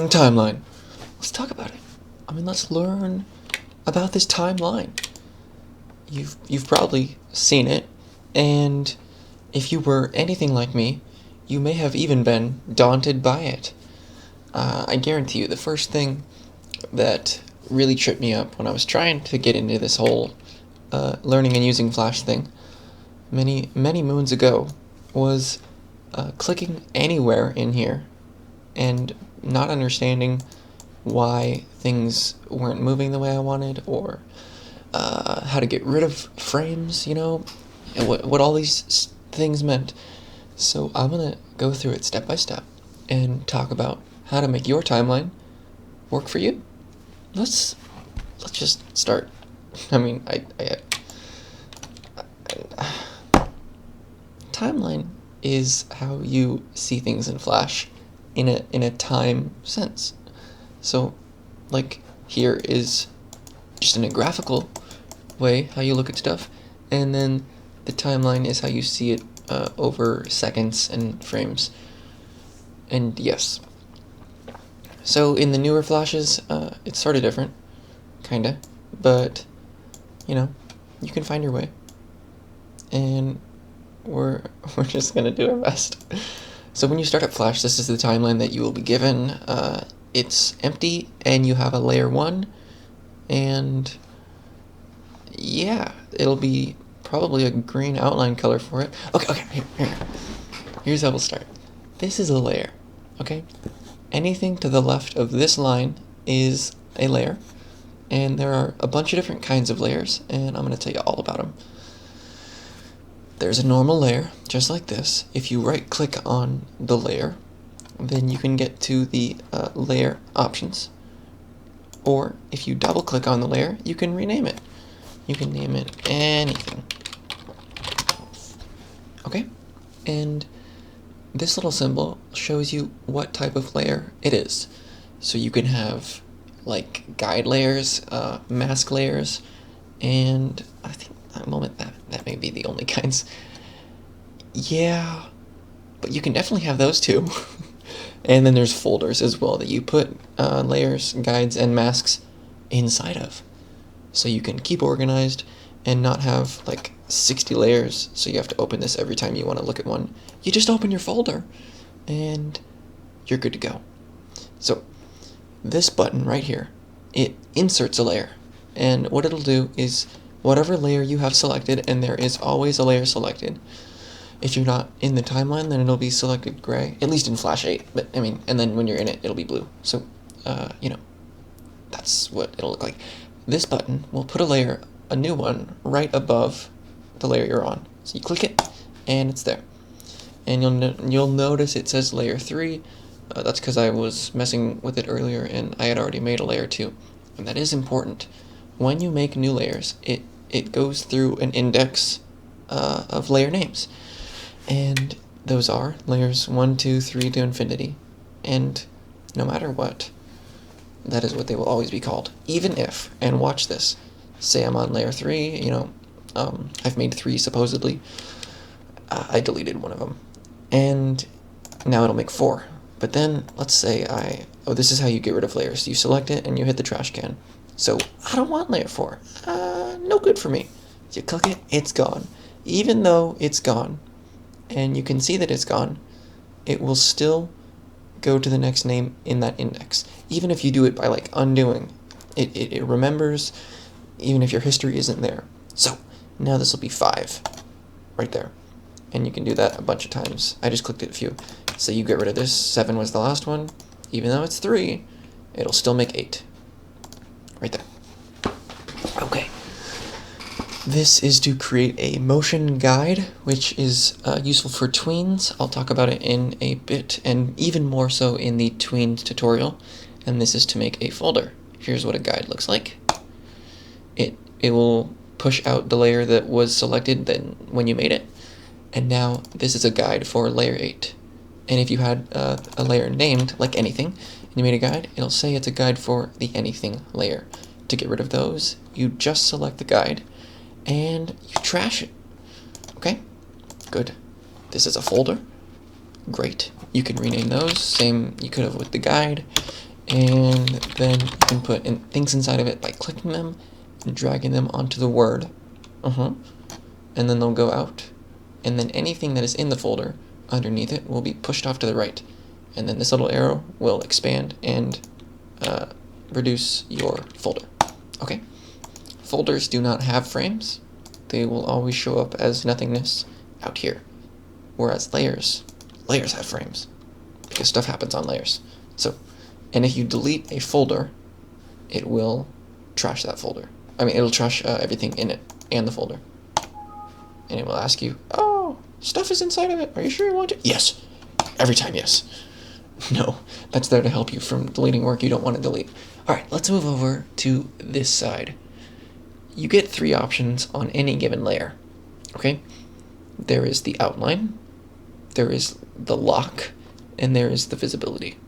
Timeline. Let's talk about it. I mean, let's learn about this timeline. You've probably seen it, and if you were anything like me, you may have even been daunted by it. I guarantee you, the first thing that really tripped me up when I was trying to get into this whole learning and using Flash thing many moons ago was clicking anywhere in here and not understanding why things weren't moving the way I wanted, or how to get rid of frames, and what all these things meant. So I'm gonna go through it step by step and talk about how to make your timeline work for you. Let's just start. I mean, timeline is how you see things in Flash in a time sense. So, like, here is just in a graphical way how you look at stuff, and then the timeline is how you see it over seconds and frames. And yes, so in the newer Flashes, it's sort of different, kinda, but you can find your way, and we're just gonna do our best. So when you start up Flash, this is the timeline that you will be given. It's empty, and you have a layer 1, and yeah, it'll be probably a green outline color for it. Okay, here's how we'll start. This is a layer, okay? Anything to the left of this line is a layer, and there are a bunch of different kinds of layers, and I'm going to tell you all about them. There's a normal layer, just like this. If you right-click on the layer, then you can get to the layer options. Or if you double-click on the layer, you can rename it. You can name it anything. Okay? And this little symbol shows you what type of layer it is. So you can have like guide layers, mask layers, and I think at the moment that may be the only kinds. Yeah, but you can definitely have those too. And then there's folders as well that you put layers, guides, and masks inside of. So you can keep organized and not have like 60 layers, so you have to open this every time you want to look at one. You just open your folder and you're good to go. So this button right here, it inserts a layer, and what it'll do is whatever layer you have selected, and there is always a layer selected. If you're not in the timeline, then it'll be selected gray, at least in Flash 8, but I mean, and then when you're in it, it'll be blue. So, that's what it'll look like. This button will put a new one, right above the layer you're on. So you click it, and it's there. And you'll notice it says layer 3. That's because I was messing with it earlier, and I had already made a layer 2. And that is important. When you make new layers, it goes through an index of layer names. And those are layers 1, 2, 3 to infinity. And no matter what, that is what they will always be called. Even if, and watch this, say I'm on layer 3, I've made 3 supposedly. I deleted one of them. And now it'll make 4. But then, let's say this is how you get rid of layers. You select it and you hit the trash can. So, I don't want layer 4. No good for me. You click it, it's gone. Even though it's gone, and you can see that it's gone, it will still go to the next name in that index. Even if you do it by like undoing, it remembers, even if your history isn't there. So, now this will be 5, right there. And you can do that a bunch of times. I just clicked it a few. So you get rid of this, 7 was the last one. Even though it's 3, it'll still make 8. Right there. Okay. This is to create a motion guide, which is useful for tweens. I'll talk about it in a bit, and even more so in the tweens tutorial. And this is to make a folder. Here's what a guide looks like. It will push out the layer that was selected then when you made it. And now this is a guide for layer 8. And if you had a layer named like anything, and you made a guide, it'll say it's a guide for the anything layer. To get rid of those, you just select the guide, and you trash it. Okay? Good. This is a folder. Great. You can rename those, same you could have with the guide, and then you can put in things inside of it by clicking them and dragging them onto the word. And then they'll go out, and then anything that is in the folder underneath it will be pushed off to the right, and then this little arrow will expand and reduce your folder. Okay? Folders do not have frames. They will always show up as nothingness out here, whereas layers have frames because stuff happens on layers. So, and if you delete a folder, it will trash that folder. I mean, it'll trash everything in it and the folder. And it will ask you, oh, stuff is inside of it. Are you sure you want it? Yes. Every time, yes. No, that's there to help you from deleting work you don't want to delete. All right, let's move over to this side. You get 3 options on any given layer, okay? There is the outline, there is the lock, and there is the visibility,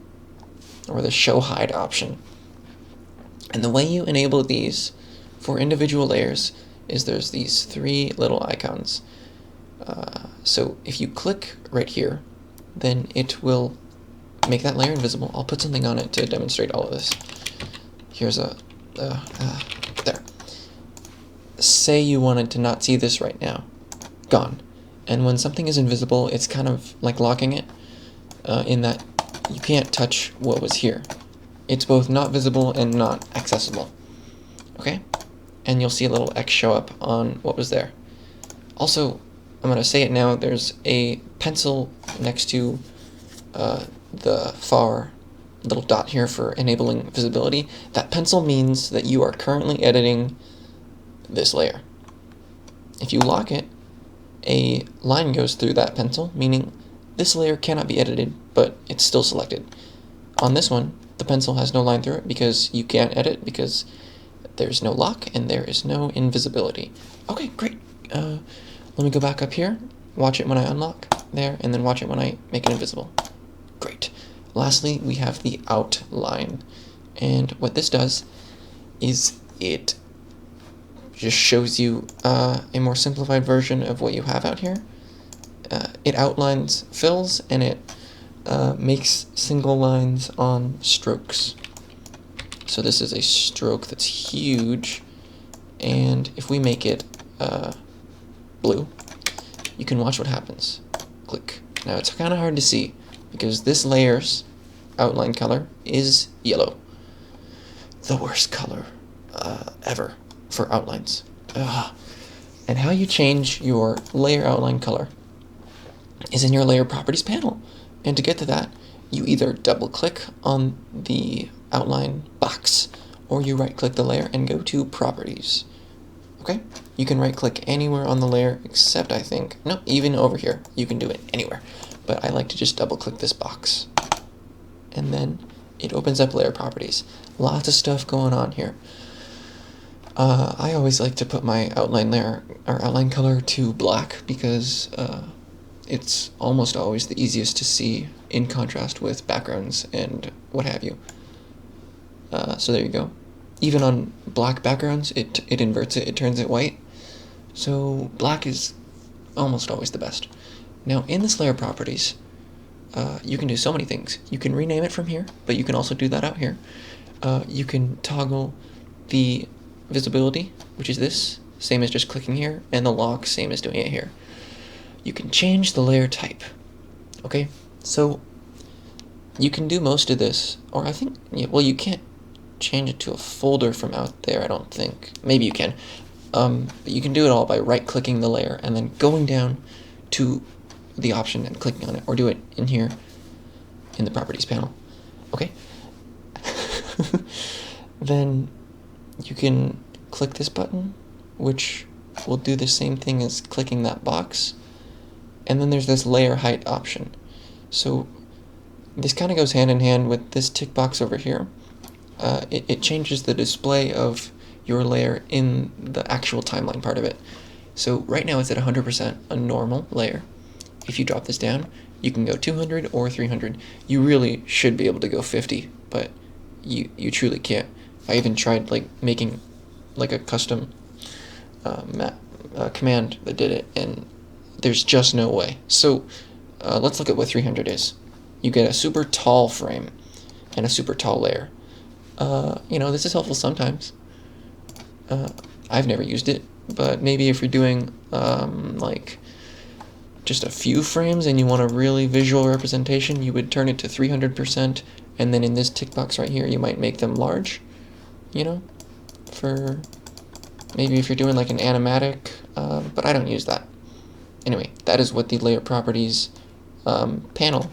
or the show hide option. And the way you enable these for individual layers is there's these 3 little icons. So if you click right here, then it will make that layer invisible. I'll put something on it to demonstrate all of this. Here's a, there. Say you wanted to not see this right now. Gone. And when something is invisible, it's kind of like locking it, in that you can't touch what was here. It's both not visible and not accessible. Okay? And you'll see a little X show up on what was there. Also, I'm going to say it now, there's a pencil next to the far little dot here for enabling visibility. That pencil means that you are currently editing this layer. If you lock it, a line goes through that pencil, meaning this layer cannot be edited, but it's still selected. On this one, the pencil has no line through it because you can't edit because there's no lock and there is no invisibility. Okay, great. Let me go back up here, watch it when I unlock there, and then watch it when I make it invisible. Great. Lastly, we have the outline. And what this does is it just shows you a more simplified version of what you have out here. It outlines fills, and it makes single lines on strokes. So this is a stroke that's huge, and if we make it blue, you can watch what happens. Click. Now it's kind of hard to see because this layer's outline color is yellow. The worst color ever for outlines. And how you change your layer outline color is in your layer properties panel. And to get to that, you either double click on the outline box or you right click the layer and go to properties. Okay? You can right click anywhere on the layer except I think, no, even over here. You can do it anywhere. But I like to just double click this box. And then it opens up layer properties. Lots of stuff going on here. I always like to put my outline layer or outline color to black because it's almost always the easiest to see in contrast with backgrounds and what have you. So there you go. Even on black backgrounds, it inverts it, it turns it white. So black is almost always the best. Now in this layer properties, you can do so many things. You can rename it from here, but you can also do that out here. You can toggle the visibility, which is this, same as just clicking here, and the lock, same as doing it here. You can change the layer type. Okay, so you can do most of this, or I think, yeah, well, you can't change it to a folder from out there, I don't think. Maybe you can. But you can do it all by right-clicking the layer and then going down to the option and clicking on it, or do it in here in the properties panel. Okay? Then you can click this button, which will do the same thing as clicking that box. And then there's this layer height option. So this kind of goes hand in hand with this tick box over here. It changes the display of your layer in the actual timeline part of it. So right now it's at 100%, a normal layer. If you drop this down, you can go 200 or 300. You really should be able to go 50, but you truly can't. I even tried like making like a custom command that did it, and there's just no way. So let's look at what 300 is. You get a super tall frame and a super tall layer. This is helpful sometimes. I've never used it, but maybe if you're doing like just a few frames and you want a really visual representation, you would turn it to 300%, and then in this tick box right here, you might make them large, for maybe if you're doing like an animatic, but I don't use that. Anyway, that is what the layer properties panel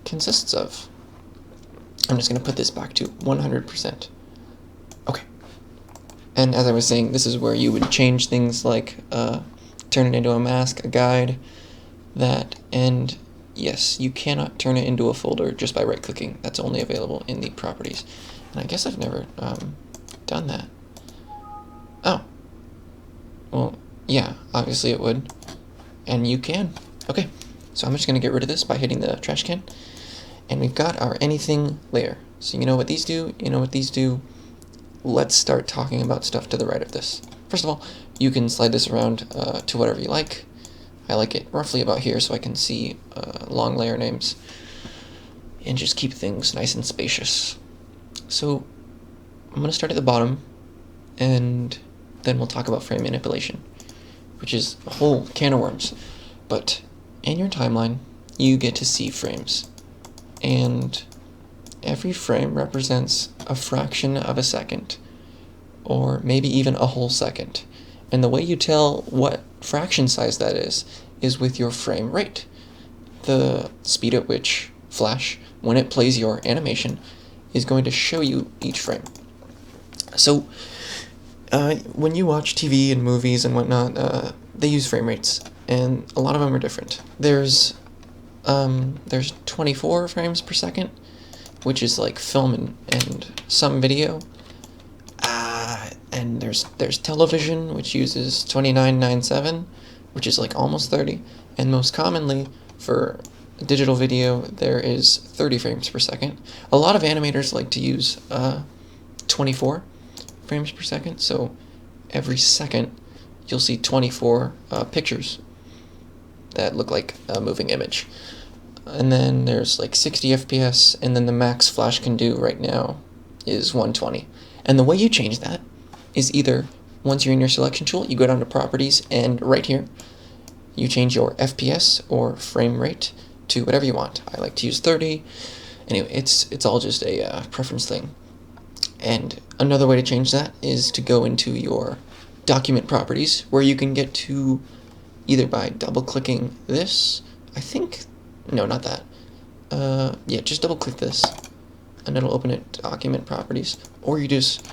consists of. I'm just going to put this back to 100%. Okay. And as I was saying, this is where you would change things like turn it into a mask, a guide, that, and yes, you cannot turn it into a folder just by right-clicking. That's only available in the properties. And I guess I've never done that. Oh. Well, yeah, obviously it would. And you can. Okay, so I'm just going to get rid of this by hitting the trash can. And we've got our anything layer. So you know what these do, you know what these do. Let's start talking about stuff to the right of this. First of all, you can slide this around to whatever you like. I like it roughly about here so I can see long layer names and just keep things nice and spacious. So I'm going to start at the bottom, and then we'll talk about frame manipulation, which is a whole can of worms. But in your timeline, you get to see frames. And every frame represents a fraction of a second, or maybe even a whole second. And the way you tell what fraction size that is with your frame rate. The speed at which Flash, when it plays your animation, is going to show you each frame. So, when you watch TV and movies and whatnot, they use frame rates, and a lot of them are different. There's 24 frames per second, which is like film and some video. And there's television, which uses 2997, which is like almost 30. And most commonly for digital video, there is 30 frames per second. A lot of animators like to use 24 frames per second. So every second, you'll see 24 pictures that look like a moving image. And then there's like 60 FPS, and then the max Flash can do right now is 120. And the way you change that is either once you're in your selection tool, you go down to properties, and right here, you change your FPS or frame rate to whatever you want. I like to use 30. Anyway, it's all just a preference thing. And another way to change that is to go into your document properties, where you can get to either by double-clicking this, I think, no, not that. Yeah, just double-click this, and it'll open it document properties, or you just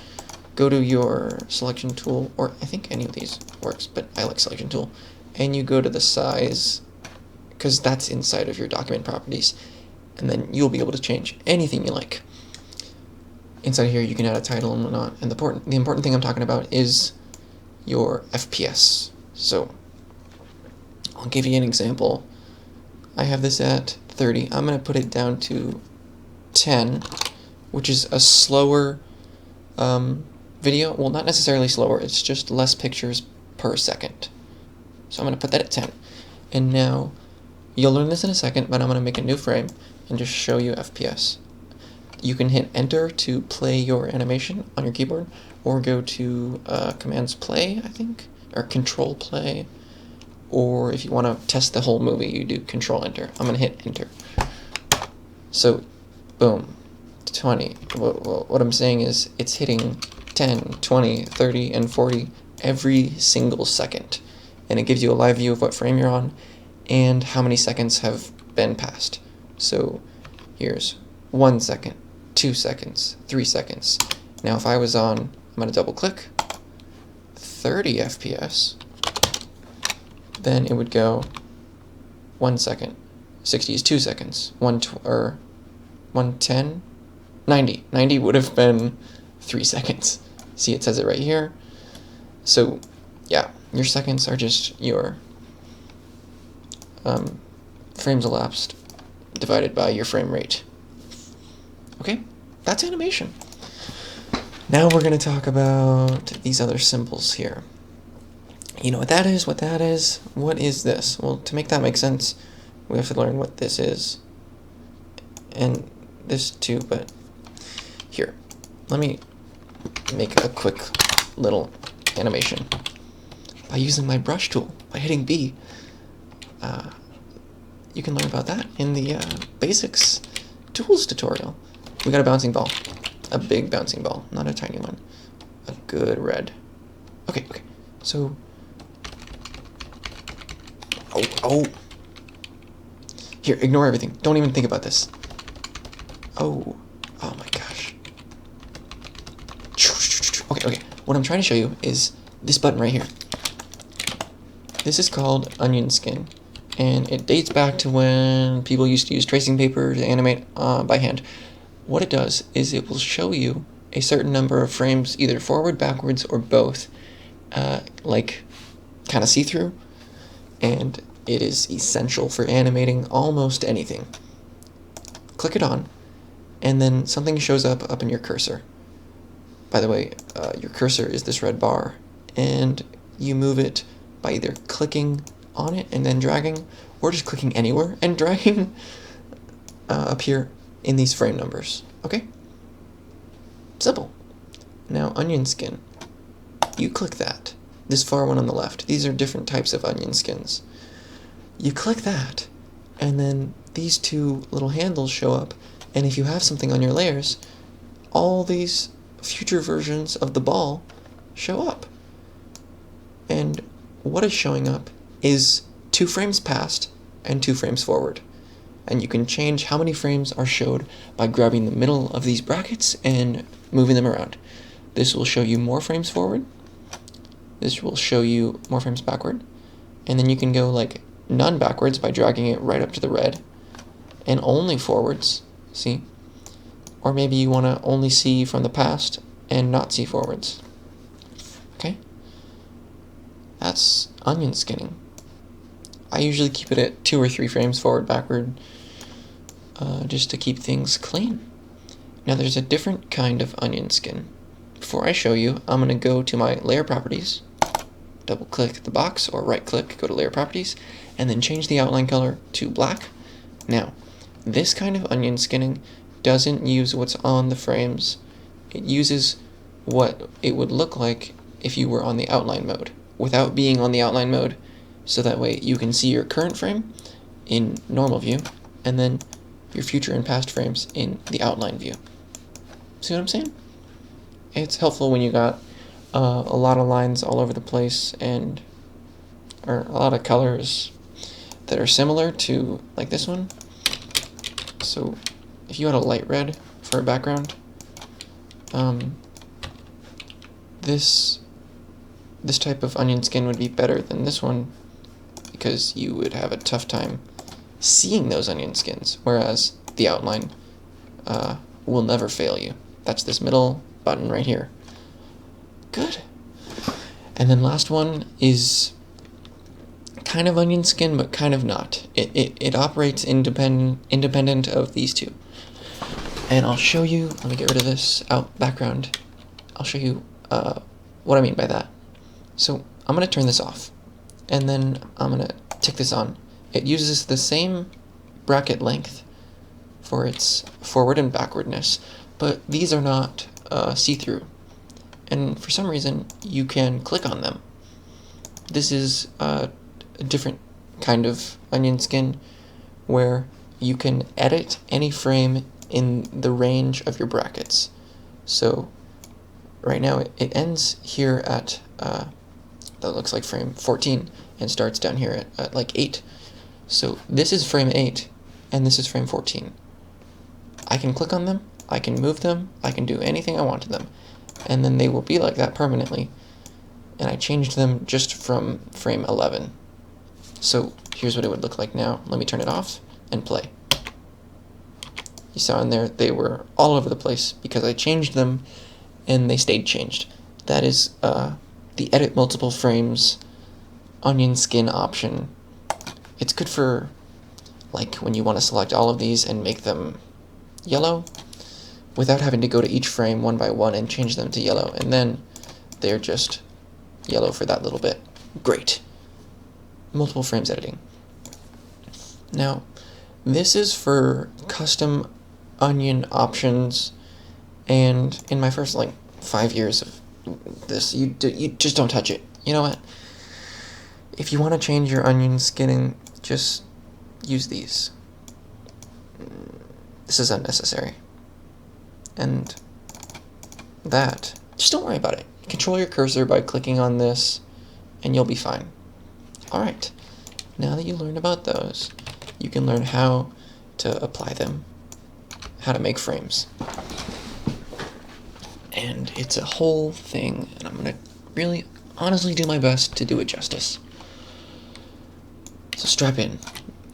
go to your selection tool, or I think any of these works, but I like selection tool, and you go to the size, because that's inside of your document properties, and then you'll be able to change anything you like. Inside here, you can add a title and whatnot, and the important thing I'm talking about is your FPS. So I'll give you an example. I have this at 30. I'm going to put it down to 10, which is a slower video. Well, not necessarily slower, it's just less pictures per second. So I'm going to put that at 10. And now, you'll learn this in a second, but I'm going to make a new frame and just show you FPS. You can hit enter to play your animation on your keyboard, or go to commands play, I think, or control play, or if you want to test the whole movie, you do control enter. I'm going to hit enter. So, boom, 20. What I'm saying is it's hitting 10, 20, 30, and 40 every single second. And it gives you a live view of what frame you're on and how many seconds have been passed. So here's 1 second, 2 seconds, 3 seconds. Now if I was on, I'm going to double click, 30 FPS, then it would go 1 second. 60 is 2 seconds. 110, 90. 90 would have been 3 seconds. See, it says it right here. So, yeah, your seconds are just your frames elapsed divided by your frame rate. Okay, that's animation. Now we're going to talk about these other symbols here. You know what that is, what is this? Well, to make that make sense, we have to learn what this is. And this too, but here. Let me make a quick little animation by using my brush tool, by hitting B. You can learn about that in the basics tools tutorial. We got a bouncing ball, a big bouncing ball, not a tiny one, a good red. Okay, so, oh, here, ignore everything, don't even think about this. Oh my gosh. Okay, what I'm trying to show you is this button right here. This is called onion skin, and it dates back to when people used to use tracing paper to animate by hand. What it does is it will show you a certain number of frames, either forward, backwards, or both, like kind of see-through, and it is essential for animating almost anything. Click it on, and then something shows up in your cursor. By the way, your cursor is this red bar, and you move it by either clicking on it and then dragging, or just clicking anywhere and dragging up here in these frame numbers. Okay? Simple. Now, onion skin. You click that. This far one on the left. These are different types of onion skins. You click that, and then these two little handles show up, and if you have something on your layers, all these future versions of the ball show up. And what is showing up is 2 frames past and 2 frames forward. And you can change how many frames are showed by grabbing the middle of these brackets and moving them around. This will show you more frames forward. This will show you more frames backward. And then you can go like none backwards by dragging it right up to the red, and only forwards, see? Or maybe you want to only see from the past and not see forwards. Okay? That's onion skinning. I usually keep it at 2 or 3 frames forward, backward, just to keep things clean. Now there's a different kind of onion skin. Before I show you, I'm going to go to my layer properties, double click the box, or right click, go to layer properties, and then change the outline color to black. Now, this kind of onion skinning doesn't use what's on the frames. It uses what it would look like if you were on the outline mode, without being on the outline mode, so that way you can see your current frame in normal view, and then your future and past frames in the outline view. See what I'm saying? It's helpful when you got a lot of lines all over the place, or a lot of colors that are similar to like this one. So if you had a light red for a background, this type of onion skin would be better than this one, because you would have a tough time seeing those onion skins, whereas the outline will never fail you. That's this middle button right here. Good. And then last one is kind of onion skin, but kind of not. It operates independent of these two. And I'll show you, let me get rid of this background. I'll show you what I mean by that. So I'm going to turn this off, and then I'm going to tick this on. It uses the same bracket length for its forward and backwardness, but these are not see-through. And for some reason, you can click on them. This is a different kind of onion skin where you can edit any frame in the range of your brackets. So right now it ends here at, that looks like frame 14, and starts down here at like 8. So this is frame 8, and this is frame 14. I can click on them, I can move them, I can do anything I want to them, and then they will be like that permanently. And I changed them just from frame 11. So here's what it would look like now. Let me turn it off and play. You saw in there they were all over the place because I changed them and they stayed changed. That is the edit multiple frames onion skin option. It's good for like when you want to select all of these and make them yellow without having to go to each frame one by one and change them to yellow, and then they're just yellow for that little bit. Great. Multiple frames editing. Now, this is for custom onion options, and in my first, 5 years of this, you just don't touch it. You know what? If you want to change your onion skinning, just use these. This is unnecessary. And that, just don't worry about it. Control your cursor by clicking on this, and you'll be fine. Alright, now that you learned about those, you can learn how to apply them, how to make frames. And it's a whole thing, and I'm going to really honestly do my best to do it justice. So strap in.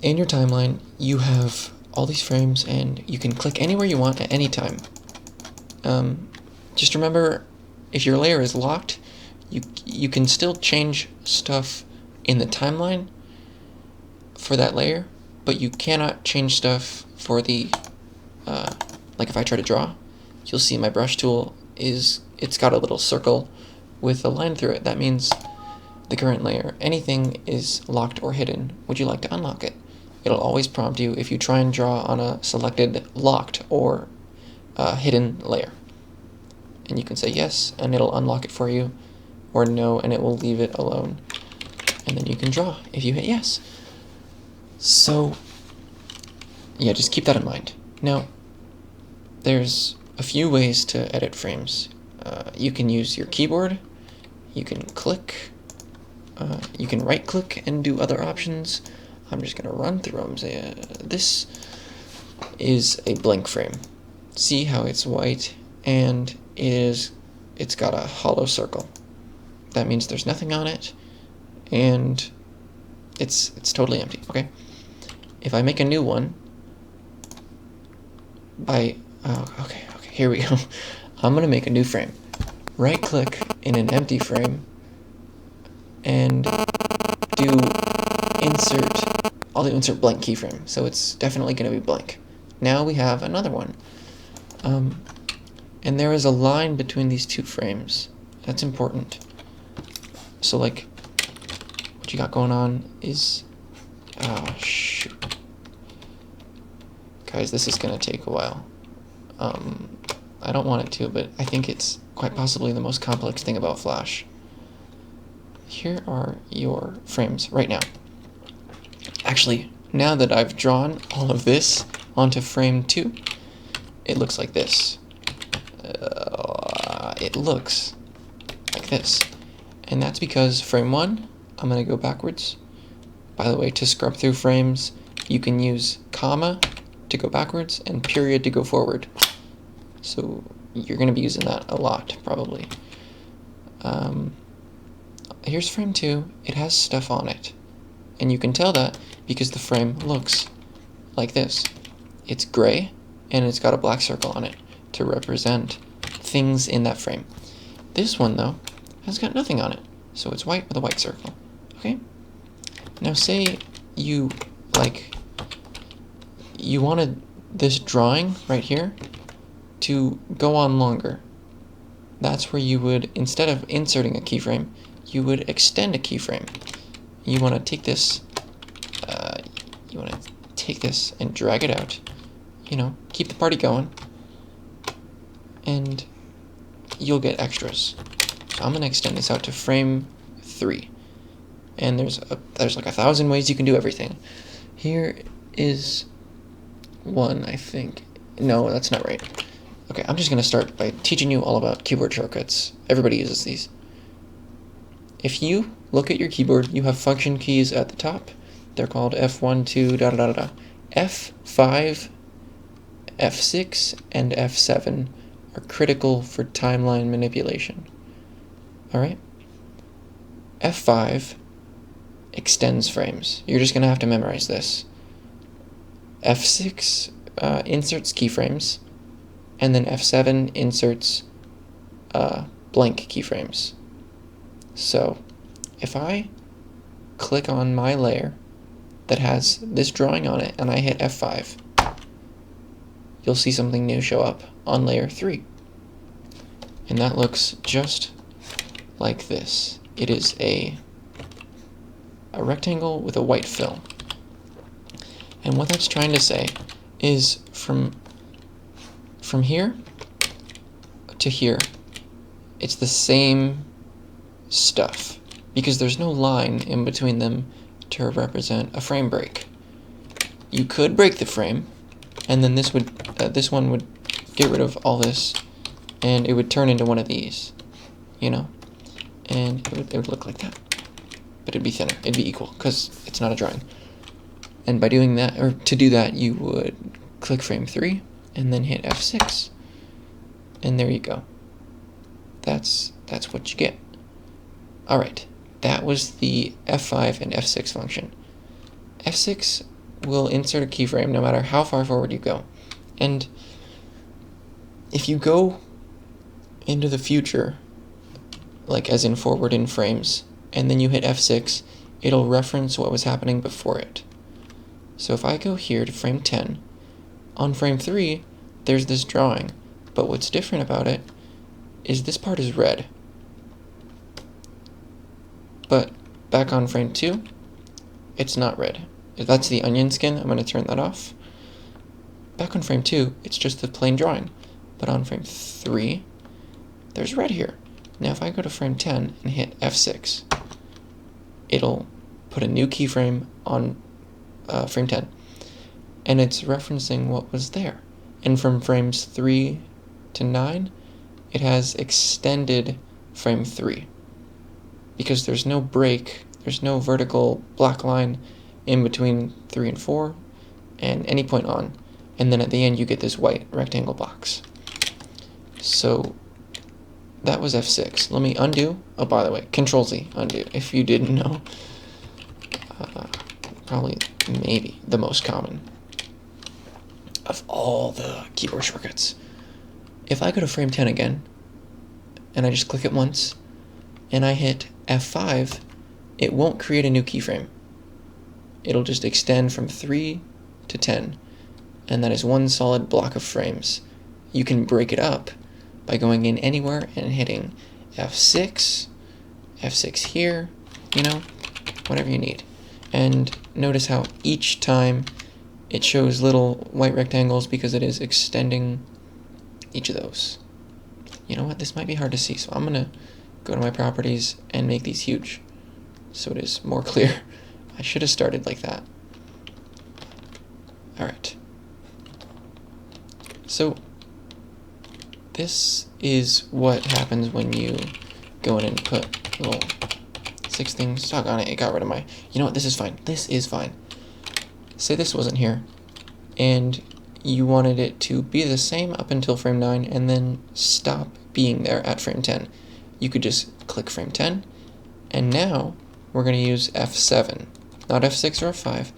In your timeline, you have all these frames, and you can click anywhere you want at any time. Just remember, if your layer is locked, you can still change stuff in the timeline for that layer, but you cannot change stuff for the, like if I try to draw, you'll see my brush tool it's got a little circle with a line through it. That means the current layer. Anything is locked or hidden. Would you like to unlock it? It'll always prompt you if you try and draw on a selected locked or hidden layer. And you can say yes, and it'll unlock it for you, or no, and it will leave it alone. And then you can draw if you hit yes. So, yeah, just keep that in mind. Now, there's a few ways to edit frames. You can use your keyboard, you can click, you can right click and do other options. I'm just going to run through them. This is a blank frame. See how it's white and it's got a hollow circle. That means there's nothing on it, and it's totally empty. Okay. If I make a new one okay, here we go. I'm gonna make a new frame. Right click in an empty frame and do insert. I'll do insert blank keyframe, so it's definitely gonna be blank. Now we have another one. And there is a line between these two frames. That's important. So what you got going on is, shoot. Guys, this is gonna take a while. I don't want it to, but I think it's quite possibly the most complex thing about Flash. Here are your frames right now. Actually, now that I've drawn all of this onto frame 2, it looks like this. It looks like this. And that's because frame 1, I'm going to go backwards. By the way, to scrub through frames, you can use comma to go backwards and period to go forward. So you're going to be using that a lot, probably. Here's frame 2. It has stuff on it. And you can tell that because the frame looks like this. It's gray, and it's got a black circle on it to represent things in that frame. This one, though, has got nothing on it, so it's white with a white circle. Okay? Now say you wanted this drawing right here to go on longer. That's where you would, instead of inserting a keyframe, you would extend a keyframe. You want to take this, and drag it out. Keep the party going, and you'll get extras. So I'm gonna extend this out to frame 3, and there's like 1,000 ways you can do everything. Here is one, I think. No, that's not right. Okay, I'm just gonna start by teaching you all about keyboard shortcuts. Everybody uses these. If you look at your keyboard, you have function keys at the top. They're called F1, 2, da da da da. F5, F6, and F7 are critical for timeline manipulation. Alright? F5 extends frames. You're just going to have to memorize this. F6 inserts keyframes, and then F7 inserts blank keyframes. So, if I click on my layer that has this drawing on it, and I hit F5, you'll see something new show up on layer 3. And that looks just like this. It is a rectangle with a white fill. And what that's trying to say is from here to here, it's the same stuff, because there's no line in between them to represent a frame break. You could break the frame, and then this one would get rid of all this, and it would turn into one of these, you know, and it would look like that, but it'd be thinner. It'd be equal because it's not a drawing. And by doing that, or to do that, you would click frame 3 and then hit F6, and there you go. That's what you get. All right, that was the F5 and F6 function. F6 will insert a keyframe no matter how far forward you go. And if you go into the future, like as in forward in frames, and then you hit F6, it'll reference what was happening before it. So if I go here to frame 10, on frame 3, there's this drawing, but what's different about it is this part is red. But back on frame 2, it's not red. If that's the onion skin, I'm going to turn that off. Back on frame 2, it's just the plain drawing. But on frame 3, there's red here. Now if I go to frame 10 and hit F6, it'll put a new keyframe on frame 10. And it's referencing what was there. And from frames 3 to 9, it has extended frame 3. Because there's no break, there's no vertical black line in between 3 and 4, and any point on. And then at the end you get this white rectangle box. So that was F6. Let me undo. Oh, by the way, Control-Z, undo, if you didn't know. Probably, maybe, the most common of all the keyboard shortcuts. If I go to frame 10 again, and I just click it once, and I hit F5, it won't create a new keyframe. It'll just extend from 3 to 10, and that is one solid block of frames. You can break it up by going in anywhere and hitting F6, F6 here, you know, whatever you need. And notice how each time it shows little white rectangles because it is extending each of those. You know what, this might be hard to see, so I'm gonna go to my properties and make these huge so it is more clear. I should have started like that. Alright. So this is what happens when you go in and put little 6 things. Doggone it, it got rid of my... You know what, this is fine. This is fine. Say this wasn't here, and you wanted it to be the same up until frame 9 and then stop being there at frame 10. You could just click frame 10, and now we're going to use F7. Not F6 or F5,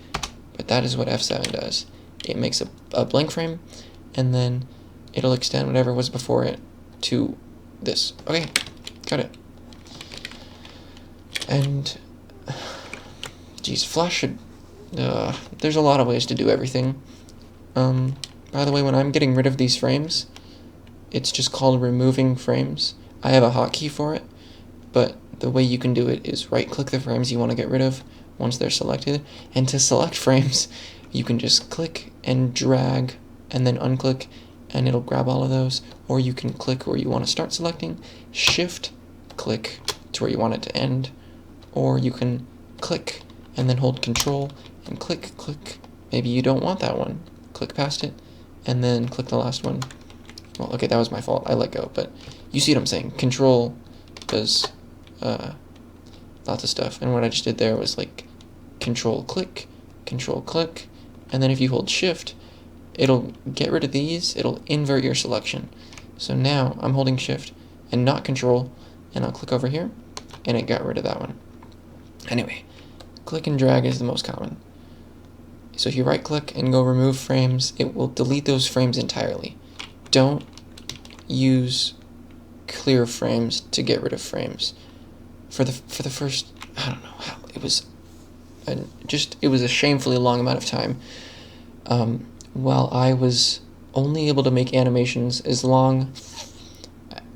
but that is what F7 does. It makes a blank frame, and then it'll extend whatever was before it to this. Okay, got it. And, geez, Flash should... there's a lot of ways to do everything. By the way, when I'm getting rid of these frames, it's just called removing frames. I have a hotkey for it, but the way you can do it is right-click the frames you want to get rid of once they're selected, and to select frames, you can just click and drag, and then unclick, and it'll grab all of those, or you can click where you want to start selecting, shift-click to where you want it to end, or you can click and then hold Control and click, maybe you don't want that one, click past it, and then click the last one. Well, okay, that was my fault, I let go, but you see what I'm saying. Control does lots of stuff, and what I just did there was like Control click, and then if you hold Shift, it'll get rid of these, it'll invert your selection. So now I'm holding Shift and not Control, and I'll click over here, and it got rid of that one. Anyway, click and drag is the most common. So if you right click and go remove frames, it will delete those frames entirely. Don't use clear frames to get rid of frames. For the first, I don't know how, it was a shamefully long amount of time, while I was only able to make animations as long,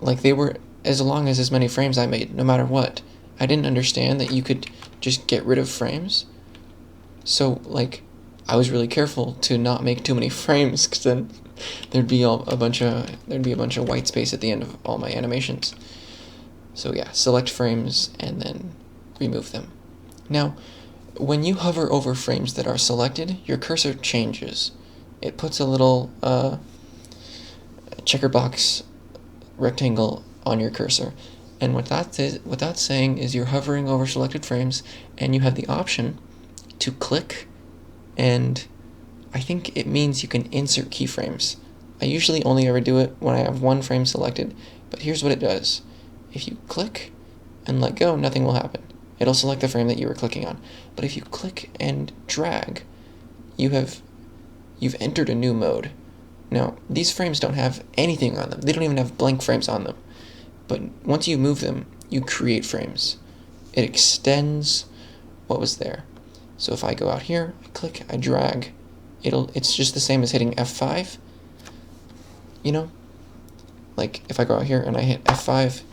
like they were as long as many frames I made, no matter what. I didn't understand that you could just get rid of frames. So, like, I was really careful to not make too many frames, because then there'd be a bunch of white space at the end of all my animations. So yeah, select frames and then remove them. Now, when you hover over frames that are selected, your cursor changes. It puts a little checker box rectangle on your cursor. And what that's saying is you're hovering over selected frames, and you have the option to click, and I think it means you can insert keyframes. I usually only ever do it when I have one frame selected, but here's what it does. If you click and let go, nothing will happen. It'll select the frame that you were clicking on. But if you click and drag, you've entered a new mode. Now, these frames don't have anything on them. They don't even have blank frames on them. But once you move them, you create frames. It extends what was there. So if I go out here, I click, I drag, it's just the same as hitting F5. You know? Like, if I go out here and I hit F5,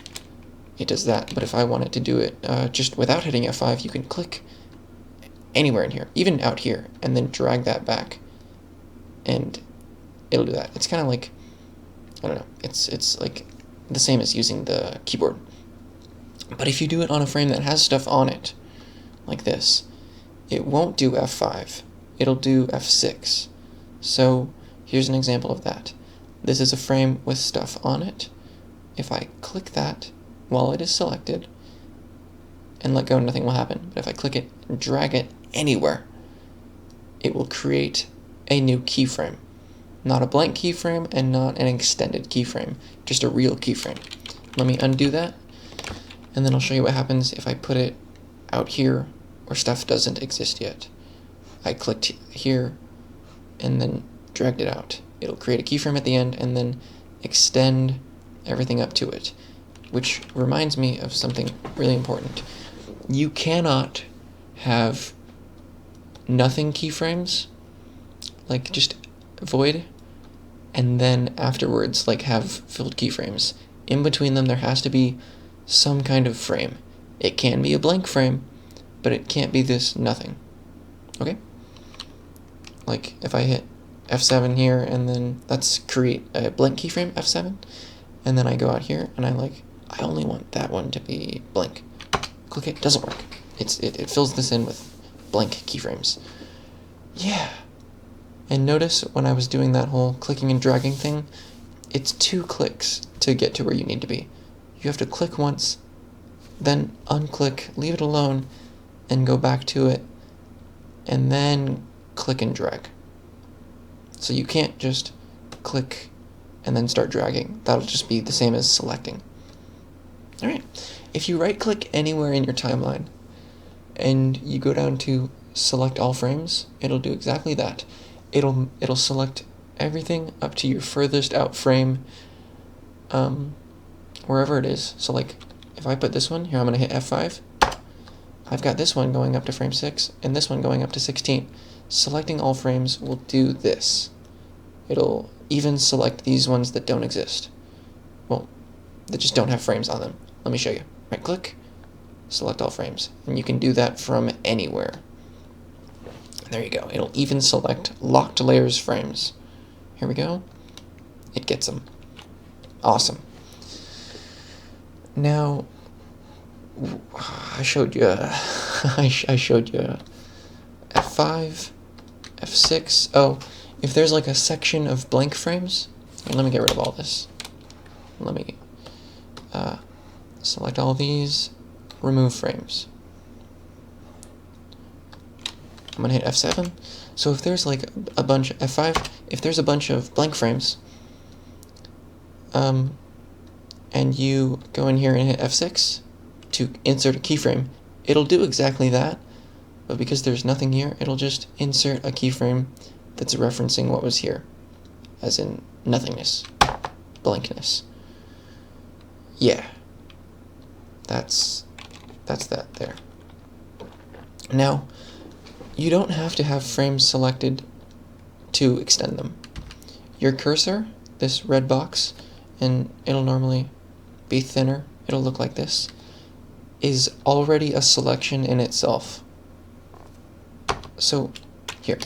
it does that. But if I wanted to do it just without hitting F5, you can click anywhere in here, even out here, and then drag that back, and it'll do that. It's kind of like, I don't know, it's like the same as using the keyboard. But if you do it on a frame that has stuff on it, like this, it won't do F5, it'll do F6. So here's an example of that. This is a frame with stuff on it. If I click that while it is selected and let go, nothing will happen. But if I click it and drag it anywhere, it will create a new keyframe. Not a blank keyframe and not an extended keyframe, just a real keyframe. Let me undo that, and then I'll show you what happens if I put it out here where stuff doesn't exist yet. I clicked here and then dragged it out. It'll create a keyframe at the end and then extend everything up to it, which reminds me of something really important. You cannot have nothing keyframes, like just void, and then afterwards like have filled keyframes. In between them there has to be some kind of frame. It can be a blank frame, but it can't be this nothing. Okay? Like if I hit F7 here and then let's create a blank keyframe, F7, and then I go out here and I only want that one to be blank. Click it, doesn't work. It fills this in with blank keyframes. Yeah. And notice when I was doing that whole clicking and dragging thing, it's 2 clicks to get to where you need to be. You have to click once, then unclick, leave it alone, and go back to it, and then click and drag. So you can't just click and then start dragging. That'll just be the same as selecting. Alright, if you right-click anywhere in your timeline, and you go down to select all frames, it'll do exactly that. It'll select everything up to your furthest out frame, wherever it is. So like, if I put this one here, I'm gonna hit F5. I've got this one going up to frame 6, and this one going up to 16. Selecting all frames will do this. It'll even select these ones that don't exist. Well, that just don't have frames on them. Let me show you. Right click, select all frames, and you can do that from anywhere. There you go. It'll even select locked layers frames. Here we go. It gets them. Awesome. Now, I showed you I showed you F5, F6. Oh, if there's like a section of blank frames, here, let me get rid of all this. Let me select all these, remove frames. I'm gonna hit F7. So if there's like a bunch, F5, if there's a bunch of blank frames, and you go in here and hit F6 to insert a keyframe, it'll do exactly that, but because there's nothing here, it'll just insert a keyframe that's referencing what was here, as in nothingness, blankness. Yeah, that's that there. Now, you don't have to have frames selected to extend them. Your cursor, this red box, and it'll normally be thinner, it'll look like this, is already a selection in itself. So, here,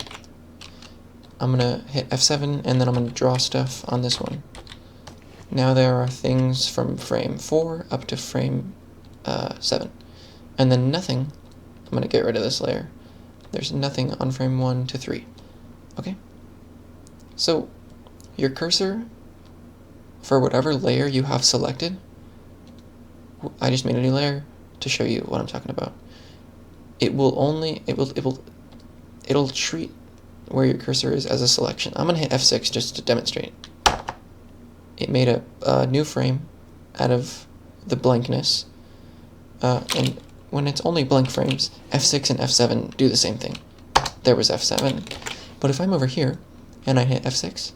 I'm gonna hit F7, and then I'm gonna draw stuff on this one. Now there are things from frame 4 up to frame 7. And then nothing, I'm gonna get rid of this layer. There's nothing on frame 1 to 3. Okay? So your cursor, for whatever layer you have selected, I just made a new layer to show you what I'm talking about. It'll treat where your cursor is as a selection. I'm gonna hit F6 just to demonstrate. It made a new frame out of the blankness, and when it's only blank frames, F6 and F7 do the same thing. There was F7, but if I'm over here and I hit F6,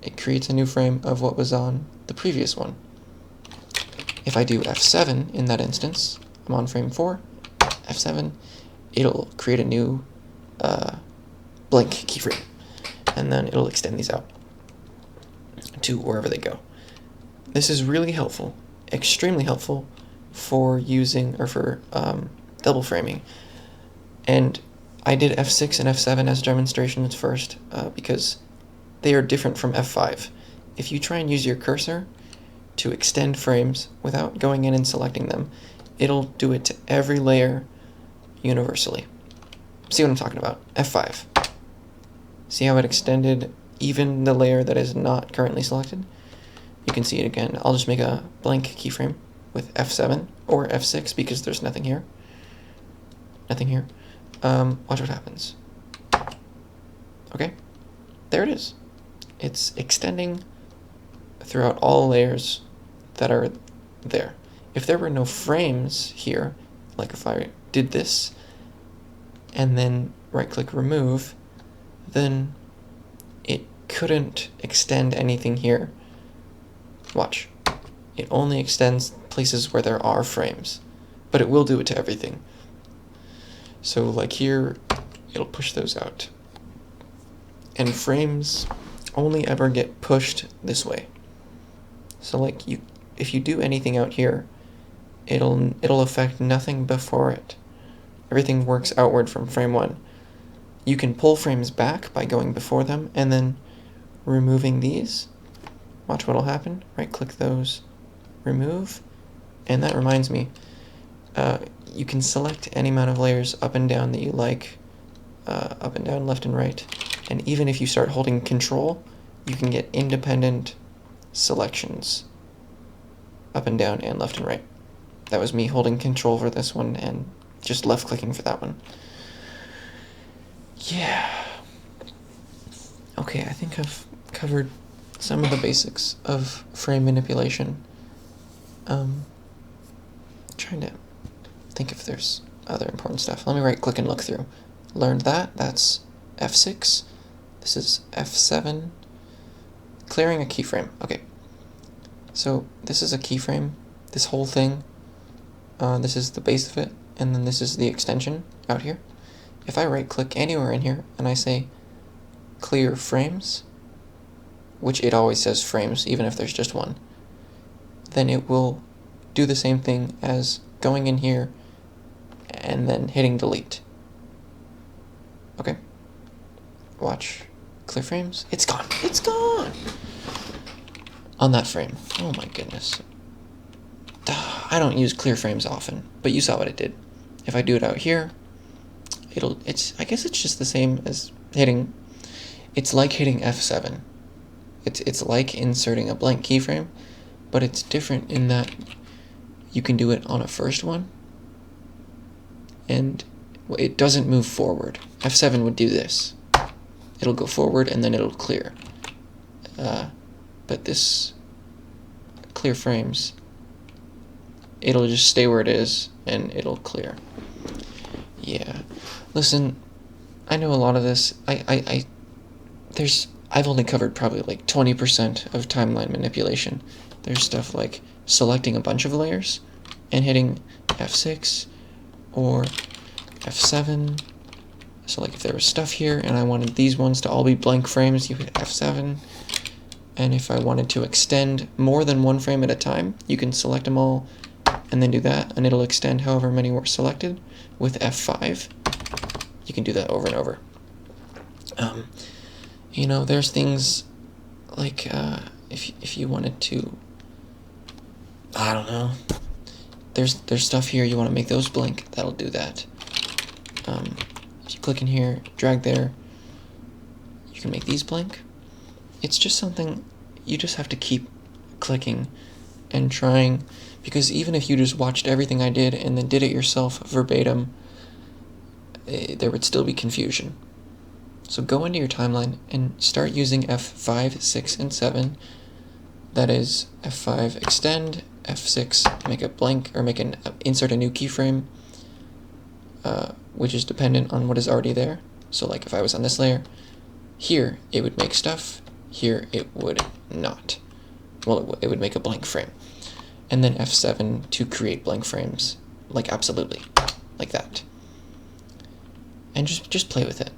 it creates a new frame of what was on the previous one. If I do F7 in that instance, I'm on frame 4, F7, it'll create a new blank keyframe, and then it'll extend these out to wherever they go. This is really helpful, extremely helpful for using or for double framing. And I did F6 and F7 as demonstrations first because they are different from F5. If you try and use your cursor to extend frames without going in and selecting them, it'll do it to every layer universally. See what I'm talking about? F5. See how it extended even the layer that is not currently selected? You can see it again. I'll just make a blank keyframe with F7 or F6 because there's nothing here. Nothing here. Watch what happens. Okay, there it is. It's extending throughout all layers that are there. If there were no frames here, like if I did this and then right-click remove, then it couldn't extend anything here. Watch. It only extends places where there are frames, but it will do it to everything. So like here, it'll push those out. And frames only ever get pushed this way. So like if you do anything out here, it'll affect nothing before it. Everything works outward from frame 1. You can pull frames back by going before them and then removing these. Watch what'll happen. Right-click those, remove, and that reminds me, you can select any amount of layers up and down that you like, up and down, left and right, and even if you start holding Control, you can get independent selections up and down and left and right. That was me holding Control for this one and just left-clicking for that one. Yeah. Okay, I think I've covered some of the basics of frame manipulation. Trying to think if there's other important stuff. Let me right-click and look through. Learned that. That's F6. This is F7. Clearing a keyframe. Okay. So this is a keyframe. This whole thing. This is the base of it, and then this is the extension out here. If I right-click anywhere in here and I say clear frames, which it always says frames even if there's just one, then it will do the same thing as going in here and then hitting delete. Okay. Watch. Clear frames. It's gone. It's gone! On that frame. Oh my goodness. I don't use clear frames often, but you saw what it did. If I do it out here, I guess it's just the same as hitting, it's like hitting F7. It's like inserting a blank keyframe, but it's different in that you can do it on a first one, and it doesn't move forward. F7 would do this. It'll go forward and then it'll clear. But this clear frames, it'll just stay where it is and it'll clear. Yeah. Listen, I know a lot of this. I've only covered probably like 20% of timeline manipulation. There's stuff like selecting a bunch of layers and hitting F6 or F7. So like if there was stuff here and I wanted these ones to all be blank frames, you hit F7. And if I wanted to extend more than one frame at a time, you can select them all and then do that, and it'll extend however many were selected with F5. You can do that over and over. You know, there's things like if you wanted to, I don't know. There's stuff here you want to make those blink. That'll do that. If you click in here, drag there, you can make these blink. It's just something you just have to keep clicking and trying, because even if you just watched everything I did and then did it yourself verbatim, there would still be confusion. So go into your timeline and start using F5, 6, and 7. That is F5 extend, F6 make a blank or insert a new keyframe, which is dependent on what is already there. So like if I was on this layer, here it would make stuff, here it would not. Well, it would make a blank frame. And then F7 to create blank frames, like absolutely, like that. And just play with it.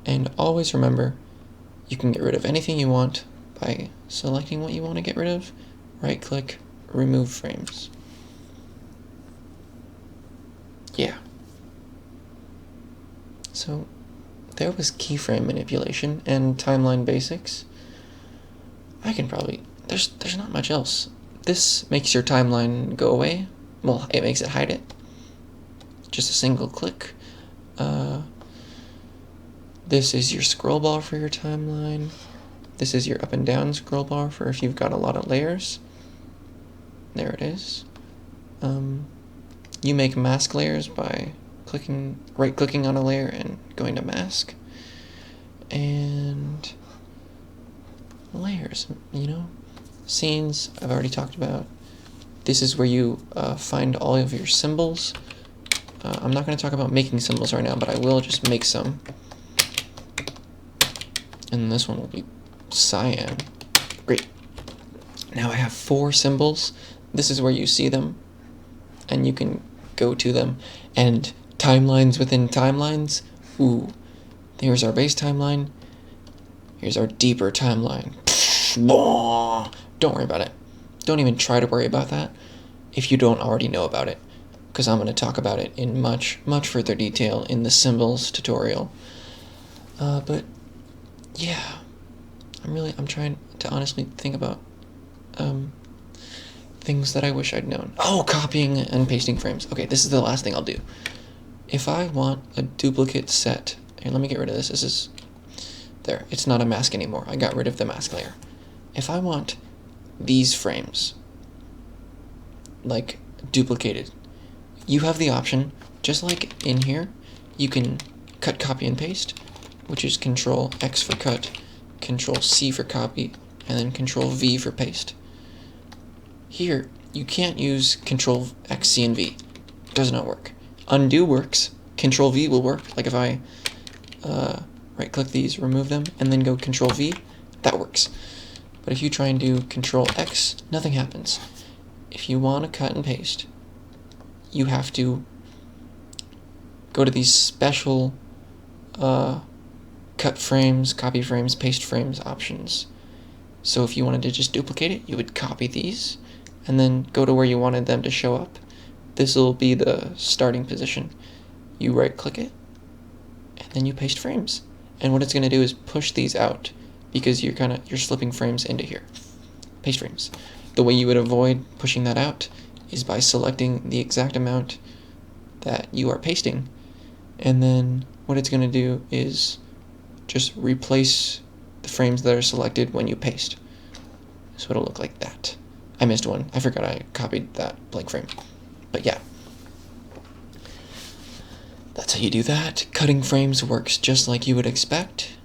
And always remember, you can get rid of anything you want by selecting what you want to get rid of, right click, remove frames. Yeah. So there was keyframe manipulation and timeline basics. I can probably, there's not much else. This makes your timeline go away. Well, it makes it hide it. Just a single click. This is your scroll bar for your timeline. This is your up and down scroll bar for if you've got a lot of layers. There it is. You make mask layers by right-clicking on a layer and going to mask. And layers, you know. Scenes, I've already talked about. This is where you find all of your symbols. I'm not going to talk about making symbols right now, but I will just make some. And this one will be cyan. Great. Now I have 4 symbols. This is where you see them, and you can go to them. And timelines within timelines. Ooh, here's our base timeline. Here's our deeper timeline. Don't worry about it. Don't even try to worry about that if you don't already know about it, because I'm going to talk about it in much further detail in the symbols tutorial. But yeah, I'm trying to honestly think about things that I wish I'd known. Oh, copying and pasting frames. Okay, this is the last thing I'll do. If I want a duplicate set, here, let me get rid of this. This is there. It's not a mask anymore. I got rid of the mask layer. If I want these frames, like duplicated, you have the option, just like in here, you can cut, copy, and paste, which is Control X for cut, Control C for copy, and then Control V for paste. Here, you can't use Control X, C, and V. It does not work. Undo works. Control V will work. Like if I right-click these, remove them, and then go Control V, that works. But if you try and do Control X, nothing happens. If you want to cut and paste, you have to go to these special cut frames, copy frames, paste frames options. So if you wanted to just duplicate it, you would copy these and then go to where you wanted them to show up. This will be the starting position. You right-click it, and then you paste frames. And what it's going to do is push these out, because you're slipping frames into here. Paste frames. The way you would avoid pushing that out is by selecting the exact amount that you are pasting, and then what it's going to do is just replace the frames that are selected when you paste. So it'll look like that. I missed one. I forgot I copied that blank frame. But yeah. That's how you do that. Cutting frames works just like you would expect.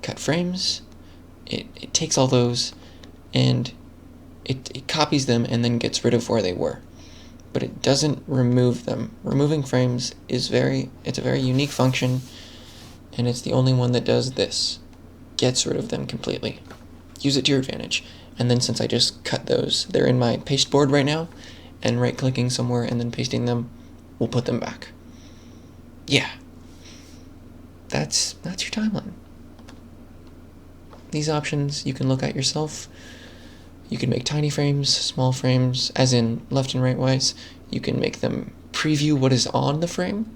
Cut frames. It takes all those and it copies them and then gets rid of where they were. But it doesn't remove them. Removing frames is it's a very unique function, and it's the only one that does this. Gets rid of them completely. Use it to your advantage. And then since I just cut those, they're in my paste board right now, and right-clicking somewhere and then pasting them will put them back. Yeah. That's your timeline. These options you can look at yourself. You can make tiny frames, small frames, as in left and right wise. You can make them preview what is on the frame,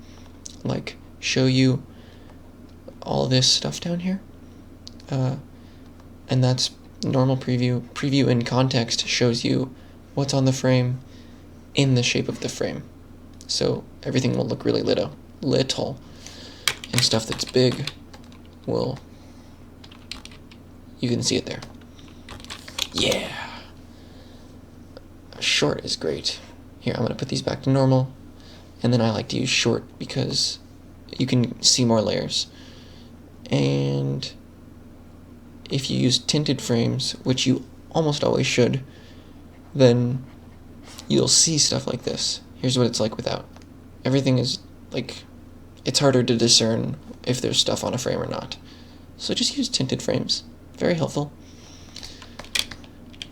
like show you all this stuff down here. and that's normal preview. Preview in context shows you what's on the frame in the shape of the frame. So everything will look really little, and stuff that's big will, you can see it there. Yeah. Short is great. Here, I'm going to put these back to normal, and then I like to use short because you can see more layers. And if you use tinted frames, which you almost always should, then you'll see stuff like this. Here's what it's like without. Everything is like, it's harder to discern if there's stuff on a frame or not. So just use tinted frames. Very helpful.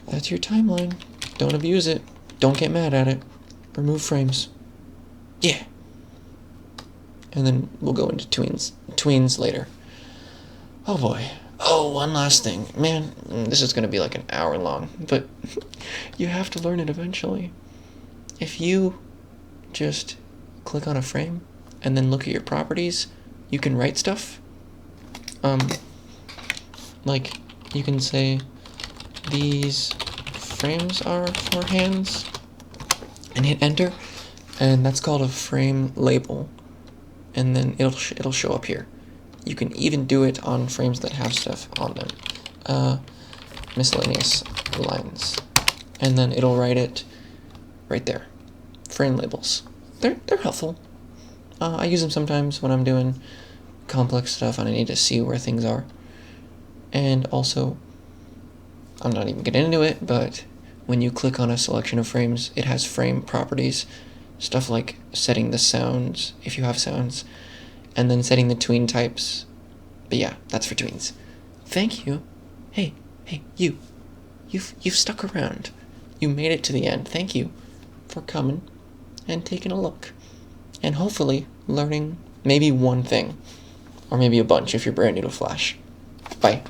That's your timeline. Don't abuse it. Don't get mad at it. Remove frames. Yeah. And then we'll go into tweens later. Oh boy. Oh, one last thing. Man, this is going to be like an hour long, but you have to learn it eventually. If you just click on a frame and then look at your properties, you can write stuff. Like, you can say, these frames are for hands, and hit enter, and that's called a frame label, and then it'll show up here. You can even do it on frames that have stuff on them. Miscellaneous lines, and then it'll write it right there. Frame labels. They're helpful. I use them sometimes when I'm doing complex stuff and I need to see where things are. And also, I'm not even getting into it, but when you click on a selection of frames, it has frame properties. Stuff like setting the sounds, if you have sounds, and then setting the tween types. But yeah, that's for tweens. Thank you. Hey, you've stuck around. You made it to the end. Thank you for coming and taking a look. And hopefully learning maybe one thing, or maybe a bunch if you're brand new to Flash. Bye.